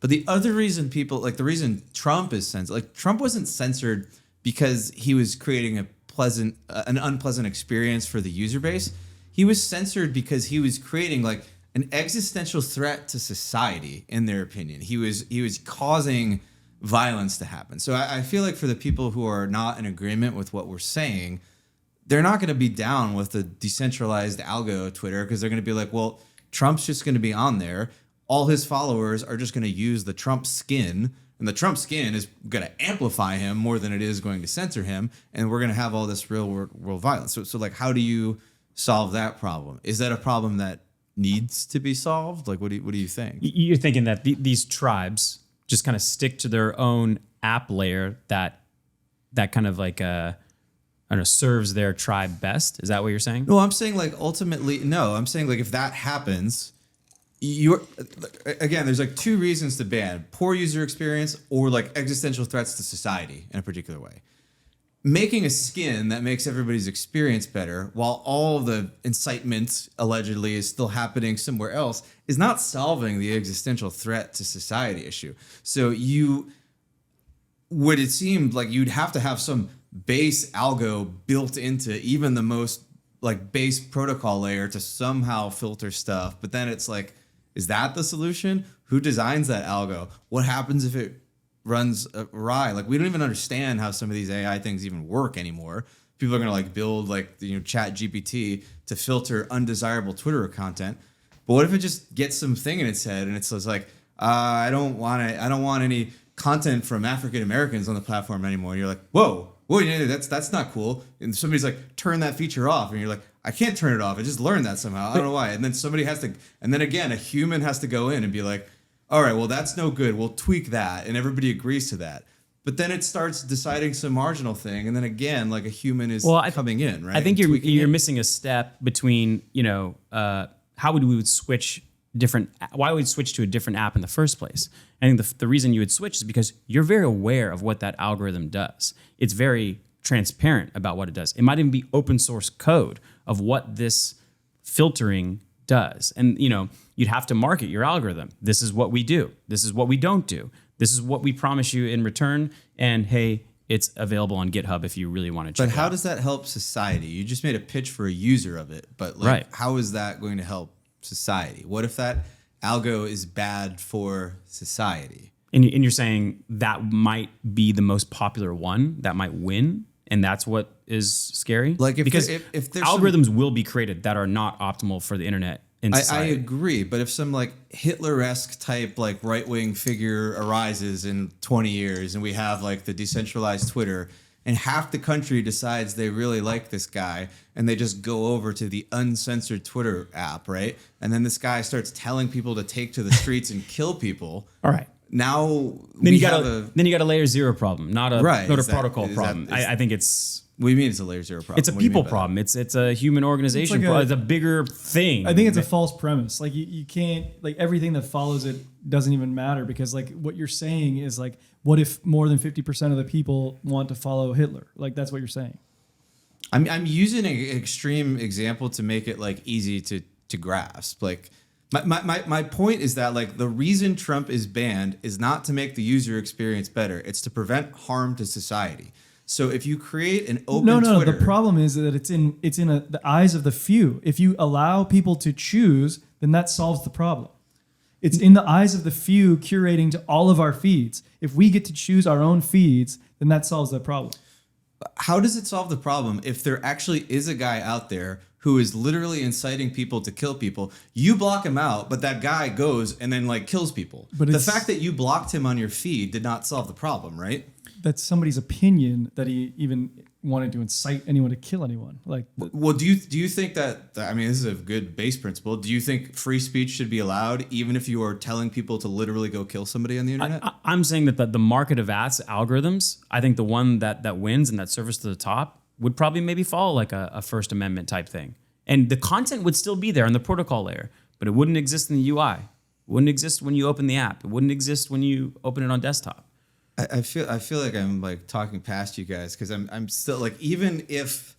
But the other reason people like the reason Trump is censored, like Trump wasn't censored because he was creating an unpleasant experience for the user base. He was censored because he was creating like an existential threat to society, in their opinion. He was causing violence to happen. So I feel like for the people who are not in agreement with what we're saying, they're not going to be down with the decentralized algo Twitter, because they're going to be like, well, Trump's just going to be on there. All his followers are just going to use the Trump skin, and the Trump skin is going to amplify him more than it is going to censor him, and we're going to have all this real world violence. So like, how do you solve that problem? Is that a problem that needs to be solved? Like, what do you think? You're thinking that these tribes just kind of stick to their own app layer that kind of like I don't know, serves their tribe best. Is that what you're saying? No, I'm saying like ultimately, no, I'm saying like if that happens, again, there's like 2 reasons to ban: poor user experience or like existential threats to society in a particular way. Making a skin that makes everybody's experience better while all the incitement allegedly is still happening somewhere else is not solving the existential threat to society issue. So it seemed like you'd have to have some base algo built into even the most like base protocol layer to somehow filter stuff. But then it's like, is that the solution? Who designs that algo? What happens if it runs awry? Like, we don't even understand how some of these AI things even work anymore. People are going to like build like, chat GPT to filter undesirable Twitter content. But what if it just gets some thing in its head and it's like, I don't want any content from African Americans on the platform anymore. And you're like, whoa, yeah, that's not cool. And somebody's like, turn that feature off. And you're like, I can't turn it off. I just learned that somehow. I don't know why. And then somebody has to, and then again, a human has to go in and be like, all right, well, that's no good. We'll tweak that. And everybody agrees to that. But then it starts deciding some marginal thing. And then again, like a human is coming in, right? I think you're missing a step between, how would we switch why would you switch to a different app in the first place? I think the reason you would switch is because you're very aware of what that algorithm does. It's very transparent about what it does. It might even be open source code of what this filtering does. And you'd have to market your algorithm. This is what we do. This is what we don't do. This is what we promise you in return. And hey, it's available on GitHub if you really want to check it out. But how does that help society? You just made a pitch for a user of it, but Right. how is that going to help society? What if that algo is bad for society? And you're saying that might be the most popular one that might win, and that's what is scary. Like because if there's algorithms will be created that are not optimal for the internet in I society. agree, but if some like Hitler-esque type like right-wing figure arises in 20 years and we have like the decentralized Twitter and half the country decides they really like this guy and they just go over to the uncensored Twitter app, right? And then this guy starts telling people to take to the streets and kill people. All right. Now Then you got a layer zero problem, not a Right. not a Is that- protocol is that- problem. is- I think it's What do you mean it's a layer zero problem? it's a What do you mean people by that? problem. It's a human organization It's like problem. It's a bigger thing. I think it's a false premise. Like you can't like everything that follows it doesn't even matter because like what you're saying is like what if more than 50% of the people want to follow Hitler? Like that's what you're saying. I'm using an extreme example to make it like easy to grasp. Like my point is that like the reason Trump is banned is not to make the user experience better. It's to prevent harm to society. So if you create an open No. Twitter, The problem is that it's in the eyes of the few. If you allow people to choose, then that solves the problem. It's in the eyes of the few curating to all of our feeds. If we get to choose our own feeds, then that solves the problem. how does it solve the problem if there actually is a guy out there who is literally inciting people to kill people? You block him out, but that guy goes and then like kills people. But the it's- fact that you blocked him on your feed did not solve the problem, right? That's somebody's opinion that he even wanted to incite anyone to kill anyone. Like Well, do you think that, I mean, this is a good base principle. Do you think free speech should be allowed even if you are telling people to literally go kill somebody on the internet? I'm saying that the market of ads algorithms, I think the one that wins and that surface to the top would probably maybe follow like a First Amendment type thing. And the content would still be there on the protocol layer, but it wouldn't exist in the UI. It wouldn't exist when you open the app. It wouldn't exist when you open it on desktop. I feel like I'm like talking past you guys because I'm still like, even if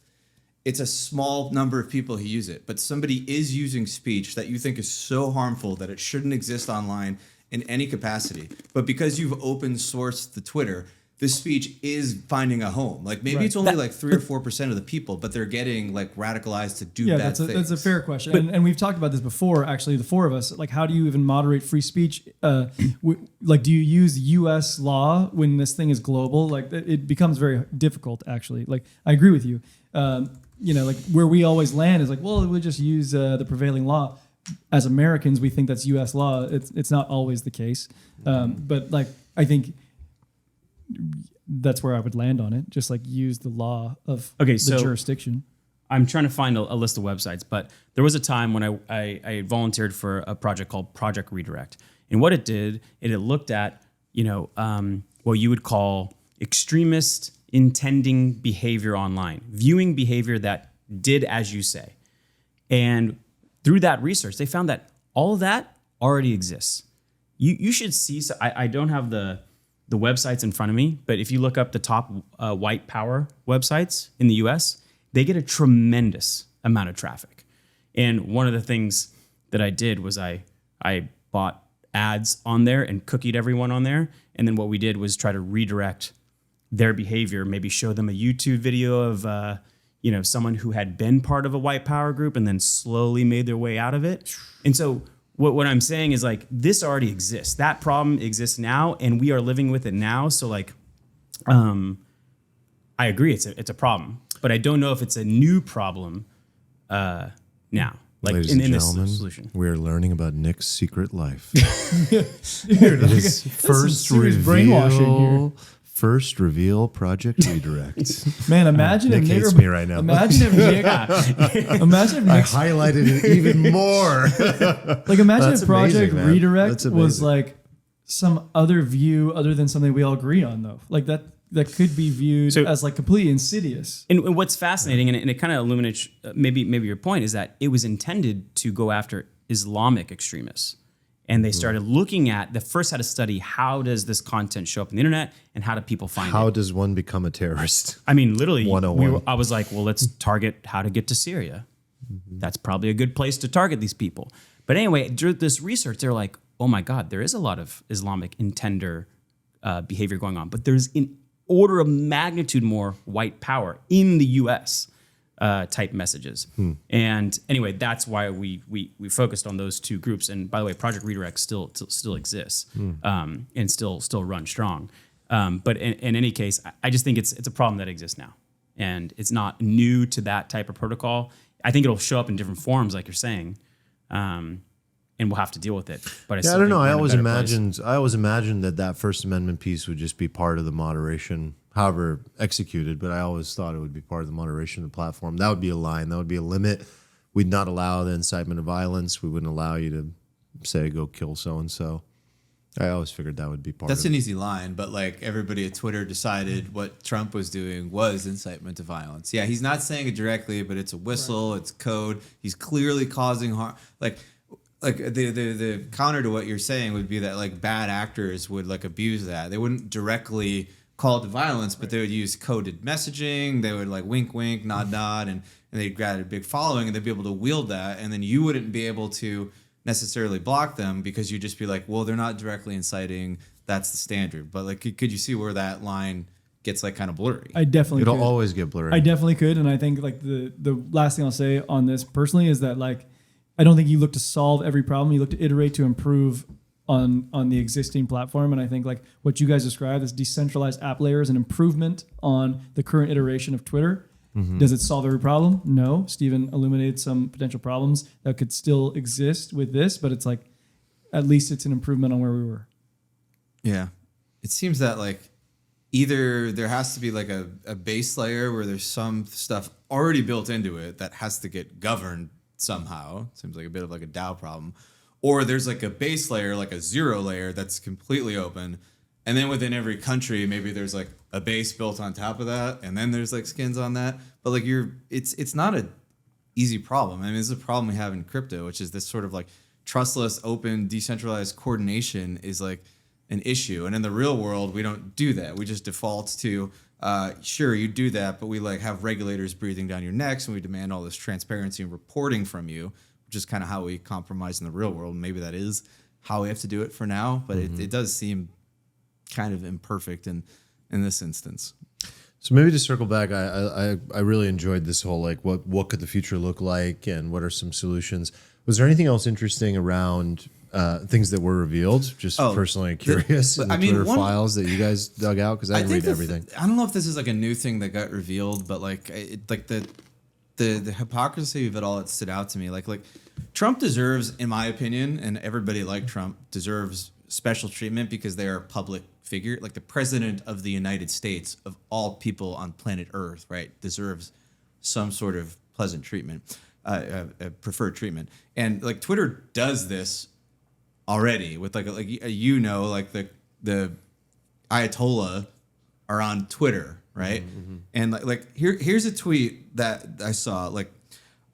it's a small number of people who use it, but somebody is using speech that you think is so harmful that it shouldn't exist online in any capacity, but because you've open sourced the Twitter, this speech is finding a home. Like maybe Right. it's only like 3 or 4% of the people, but they're getting like radicalized to do bad things. That's a fair question, and we've talked about this before. Actually, the four of us, like, how do you even moderate free speech? Like, do you use U.S. law when this thing is global? Like, it becomes very difficult. Actually, like, I agree with you. Like where we always land is like, well, we'll just use the prevailing law. As Americans, we think that's U.S. law. It's not always the case, but like, I think that's where I would land on it. Just like use the law of the jurisdiction. I'm trying to find a list of websites, but there was a time when I volunteered for a project called Project Redirect. And what it did, it looked at, what you would call extremist intending behavior online, viewing behavior that did as you say. And through that research, they found that all of that already exists. You should see, so I don't have the websites in front of me, but if you look up the top white power websites in the US, they get a tremendous amount of traffic. And one of the things that I did was I bought ads on there and cookied everyone on there. And then what we did was try to redirect their behavior, maybe show them a YouTube video of someone who had been part of a white power group and then slowly made their way out of it. And so what I'm saying is like, this already exists. That problem exists now and we are living with it now. So like, I agree it's a problem, but I don't know if it's a new problem now. Like Ladies in and this gentlemen, solution. we are learning about Nick's secret life. Dude, It is first serious brainwashing reveal. First reveal Project Redirect. Man, imagine Nick if hates Nick, me right now. Imagine if Nick, imagine if I Nick's, highlighted it even more. like imagine That's if Project amazing, man. Redirect That's was amazing. like some other view other than something we all agree on, though. Like that could be viewed So- as like completely insidious. And what's fascinating, and it kind of illuminates maybe your point, is that it was intended to go after Islamic extremists. And they started looking at, the first had to study, how does this content show up on the internet and how do people find it? How does one become a terrorist? I mean, literally, 101. I was like, well, let's target how to get to Syria. That's probably a good place to target these people. But anyway, through this research, they're like, oh my God, there is a lot of Islamic intender behavior going on. But there's an order of magnitude more white power in the US type messages. And anyway, that's why we focused on those two groups. And by the way, Project Redirect still exists and still run strong. But in any case, I just think it's a problem that exists now, and it's not new to that type of protocol. I think it'll show up in different forms, like you're saying, and we'll have to deal with it. But I don't know. I always imagined that First Amendment piece would just be part of the moderation, however executed. But I always thought it would be part of the moderation of the platform. That would be a line. That would be a limit. We'd not allow the incitement of violence. We wouldn't allow you to say, go kill so and so. I always figured that would be part That's of an it. easy line, but like everybody at Twitter decided what Trump was doing was incitement to violence. Yeah, he's not saying it directly, but it's a whistle, it's code. He's clearly causing harm. Like the counter to what you're saying would be that like bad actors would like abuse that. They wouldn't directly call it to violence, but they would use coded messaging. They would like wink, wink, nod, nod, and they'd get a big following, and they'd be able to wield that, and then you wouldn't be able to necessarily block them because you'd just be like, well, they're not directly inciting. That's the standard. But like, could you see where that line gets like kind of blurry? I definitely It'll could. always get blurry. I definitely could, and I think like the last thing I'll say on this personally is that like I don't think you look to solve every problem. You look to iterate to improve on the existing platform, and I think like what you guys described as decentralized app layer is an improvement on the current iteration of Twitter. Does it solve every problem? No. Stephen illuminated some potential problems that could still exist with this, but it's like at least it's an improvement on where we were. Yeah. It seems that like either there has to be like a base layer where there's some stuff already built into it that has to get governed somehow. Seems like a bit of like a DAO problem. Or there's like a base layer, like a zero layer that's completely open. And then within every country, maybe there's like a base built on top of that, and then there's like skins on that. But like it's not a easy problem. I mean, it's a problem we have in crypto, which is this sort of like trustless, open, decentralized coordination is like an issue. And in the real world, we don't do that. We just default to sure, you do that, but we like have regulators breathing down your necks, and we demand all this transparency and reporting from you, which is kind of how we compromise in the real world. Maybe that is how we have to do it for now, but it does seem kind of imperfect in this instance. So maybe to circle back, I really enjoyed this whole like what could the future look like and what are some solutions. Was there anything else interesting around things that were revealed? Just personally curious in the Twitter files that you guys dug out, because I didn't read everything. I don't know if this is like a new thing that got revealed, but like the hypocrisy of it all, it stood out to me. Like Trump deserves, in my opinion, and everybody like Trump deserves special treatment because they are a public figure. Like the president of the United States, of all people on planet Earth, right, deserves some sort of pleasant treatment, preferred treatment. And like Twitter does this already with like the Ayatollah are on Twitter, right? And like here's a tweet that I saw. Like,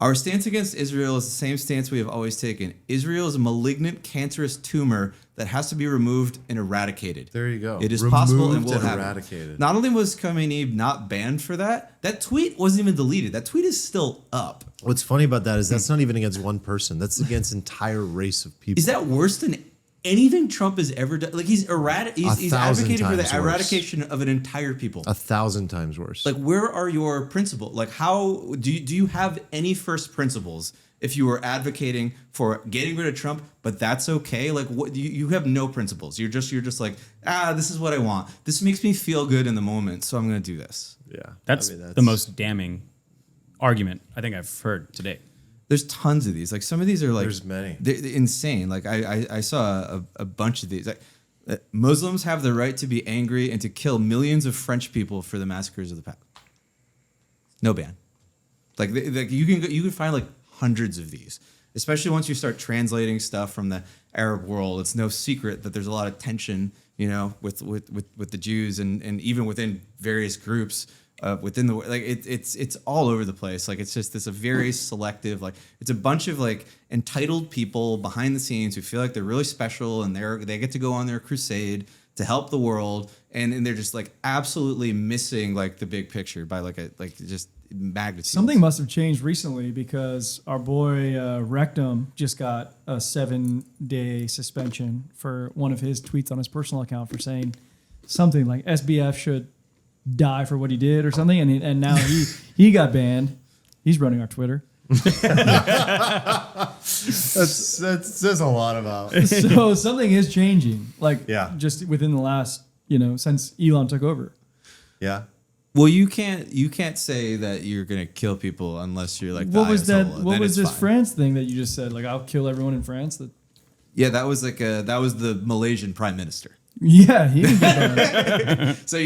our stance against Israel is the same stance we have always taken. Israel is a malignant, cancerous tumor that has to be removed and eradicated. There you go. It is possible and Removed will happen. eradicated. Not only was Khamenei not banned for that, that tweet wasn't even deleted. That tweet is still up. What's funny about that is that's not even against one person. That's against an entire race of people. Is that worse than anything Trump has ever done? Like he's advocating for the eradication of an entire people. 1,000 times worse. Like, where are your principles? Like, how do you have any first principles if you were advocating for getting rid of Trump, but that's okay? Like, what you have no principles. You're just like, this is what I want. This makes me feel good in the moment, so I'm going to do this. Yeah, that's the most damning argument I think I've heard today. There's tons of these. Like some of these are like there's many. They're insane. Like I saw a bunch of these. Like, Muslims have the right to be angry and to kill millions of French people for the massacres of the past. No ban. Like you can find like hundreds of these, especially once you start translating stuff from the Arab world. It's no secret that there's a lot of tension, with the Jews and even within various groups within the like it's all over the place. Like it's just this a very selective, like it's a bunch of like entitled people behind the scenes who feel like they're really special and they get to go on their crusade to help the world, and they're just like absolutely missing like the big picture by like just magnitude. Something must have changed recently because our boy Rectum just got a 7-day suspension for one of his tweets on his personal account for saying something like SBF should die for what he did or something, and now he got banned. He's running our Twitter. That says a lot about. So something is changing, like just within the last, since Elon took over. Yeah. Well, you can't say that you're gonna kill people unless you're like. What was that? Ayatollah. What Then was it's this fine. France thing that you just said? Like, I'll kill everyone in France. Yeah, that was the Malaysian prime minister. Yeah, he didn't get banned. So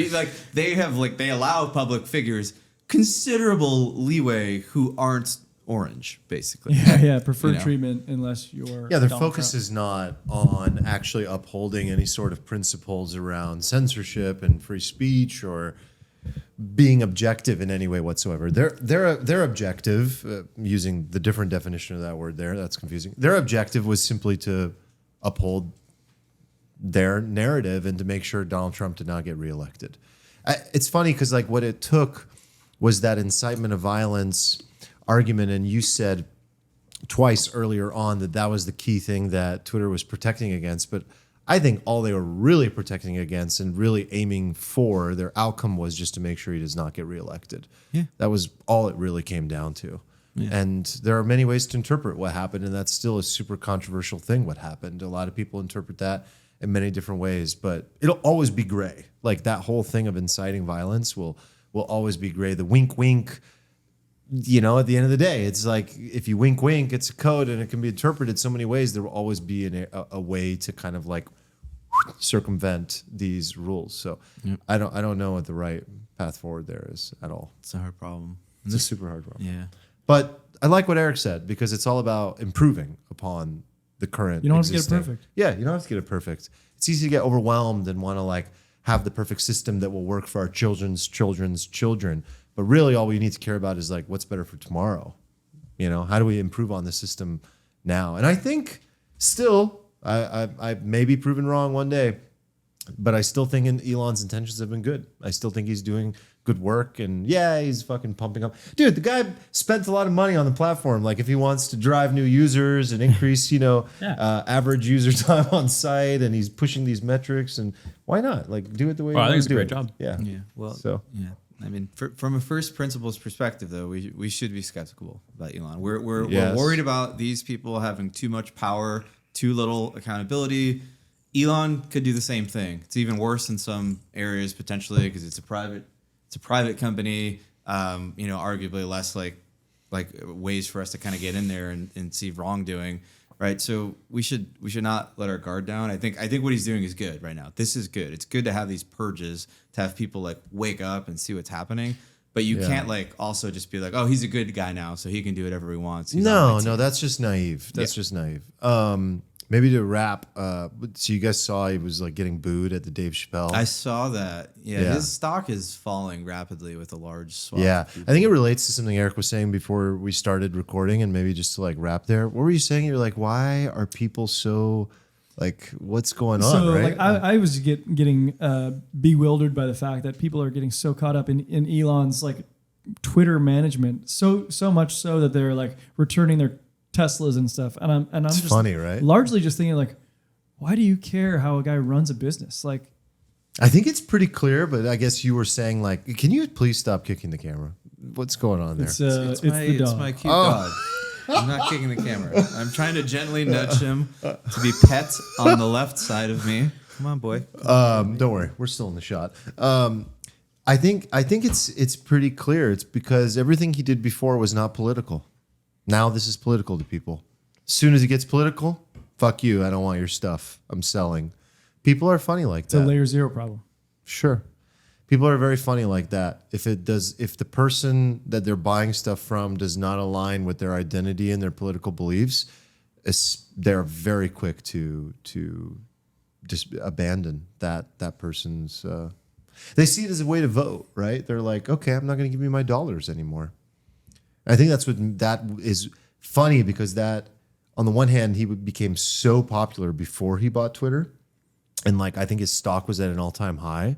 they allow public figures considerable leeway who aren't orange, basically. Yeah, preferred treatment unless you're. Yeah, their Donald focus Trump. is not on actually upholding any sort of principles around censorship and free speech or being objective in any way whatsoever. Their objective, using the different definition of that word there, that's confusing. Their objective was simply to uphold their narrative and to make sure Donald Trump did not get reelected. It's funny because like what it took was that incitement of violence argument, and you said twice earlier on that was the key thing that Twitter was protecting against, but I think all they were really protecting against and really aiming for, their outcome was just to make sure he does not get reelected. Yeah. That was all it really came down to. Yeah. And there are many ways to interpret what happened, and that's still a super controversial thing, what happened. A lot of people interpret that in many different ways, but it'll always be gray. Like that whole thing of inciting violence will always be gray. The wink, wink, at the end of the day, it's like if you wink, wink, it's a code and it can be interpreted so many ways. There will always be a way to kind of like circumvent these rules. So I don't know what the right path forward there is at all. It's a hard problem. It's a super hard problem. Yeah. But I like what Eric said because it's all about improving upon the current. You don't have to get it existing. perfect. Yeah, you don't have to get it perfect. It's easy to get overwhelmed and want to like have the perfect system that will work for our children's children's children. But really, all we need to care about is like what's better for tomorrow. How do we improve on the system now? And I think still, I may be proven wrong one day, but I still think Elon's intentions have been good. I still think he's doing good work, and he's fucking pumping up. Dude, the guy spent a lot of money on the platform. Like if he wants to drive new users and increase, average user time on site, and he's pushing these metrics, and why not? Like do it the way you I want think it's to a do great it. job. Yeah. Yeah. Well. So. Yeah. I mean, from a first principles perspective, though, we should be skeptical about Elon. We're worried about these people having too much power, too little accountability. Elon could do the same thing. It's even worse in some areas potentially because it's a private company. Arguably less like ways for us to kind of get in there and see wrongdoing. Right, so we should not let our guard down. I think what he's doing is good right now. This is good. It's good to have these purges, to have people like wake up and see what's happening. But you can't like also just be like, oh, he's a good guy now, so he can do whatever he wants. No, that's just naive. That's just naive. Maybe to wrap, so you guys saw he was like getting booed at the Dave Chappelle. I saw that. Yeah, his stock is falling rapidly with a large swath. Yeah, of people. I think it relates to something Eric was saying before we started recording, and maybe just to like wrap there. What were you saying? You're like, why are people so like, what's going on? So right? like I was getting bewildered by the fact that people are getting so caught up in Elon's like Twitter management, so much so that they're like returning their Teslas and stuff, and I'm it's just funny, right? largely just thinking like, why do you care how a guy runs a business? Like, I think it's pretty clear, but I guess you were saying like, can you please stop kicking the camera? What's going on there? it's It's the dog. my cute dog. I'm not kicking the camera. I'm trying to gently nudge him to be pet on the left side of me. Come on, boy. Don't worry, we're still in the shot. I think it's pretty clear. It's because everything he did before was not political. Now this is political to people. As soon as it gets political, fuck you. I don't want your stuff. I'm selling. People are funny like It's a that. layer zero problem. Sure. People are very funny like that. If the person that they're buying stuff from does not align with their identity and their political beliefs, they're very quick to just abandon that person's They see it as a way to vote, right? They're like, okay, I'm not going to give you my dollars anymore. I think that is funny because that, on the one hand, he became so popular before he bought Twitter. And like, I think his stock was at an all-time high,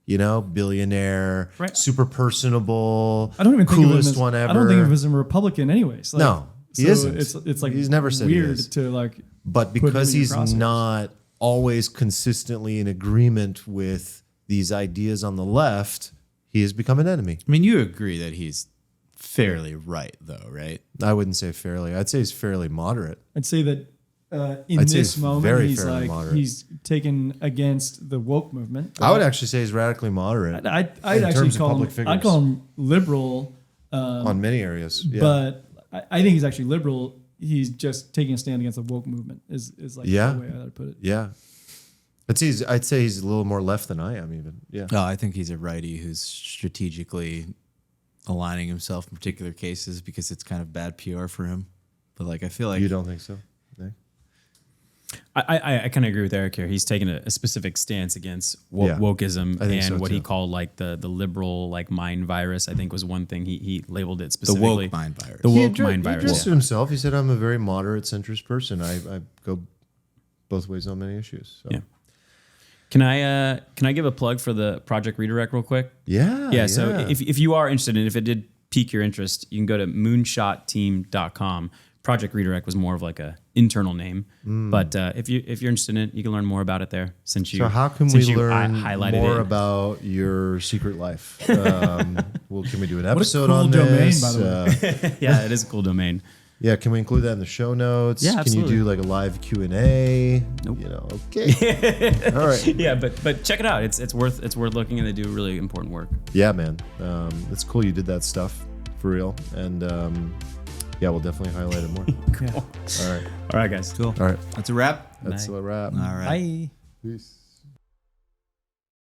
billionaire, Right. super personable, I don't even think coolest of him as, one ever. I don't think of him as a Republican anyways. Like, No, he so isn't. It's like He's never said he weird is. to like. But put him because in your he's crosshairs. not always consistently in agreement with these ideas on the left, he has become an enemy. I mean, you agree that he's fairly right, though, right? I wouldn't say fairly. I'd say he's fairly moderate. I'd say that in I'd say this he's moment, very he's fairly like moderate. he's taken against the woke movement. I would actually say he's radically moderate I'd in actually terms of call public him. figures. I'd call him liberal, on many areas. Yeah. but I think he's actually liberal. He's just taking a stand against the woke movement. Is like Yeah. the way I would put it. yeah. I'd say he's a little more left than I am even. Yeah. Oh, I think he's a righty who's strategically aligning himself in particular cases because it's kind of bad PR for him. But like, I feel like You don't think so? Nick? I kind of agree with Eric here. He's taken a specific stance against Yeah, wokeism I think and so what he too. called like the liberal like mind virus. I think was one thing he labeled it the specifically. woke mind virus. The He woke mind he virus. addressed it himself. He said, I'm a very moderate centrist person. I go both ways on many issues. So. Yeah. Can I give a plug for the Project Redirect real quick? Yeah. So if you are interested and if it did pique your interest, you can go to moonshotteam.com. Project Redirect was more of like a internal name, but if you're interested in it, you can learn more about it there. Since you So how can we since you learn highlighted more it. about your secret life? Well, can we do an What a episode cool on domain, this? by the way. Yeah, it is a cool domain. Yeah, can we include that in the show notes? Yeah, Can absolutely. you do like a live Q&A? Nope. Okay. All right. Yeah, but check it out. It's worth looking, and they do really important work. Yeah, man. It's cool you did that stuff for real. And yeah, we'll definitely highlight it more. Cool. All right. All right, guys. Cool. All right. That's a wrap. That's Night. a wrap. All right. Bye. Peace.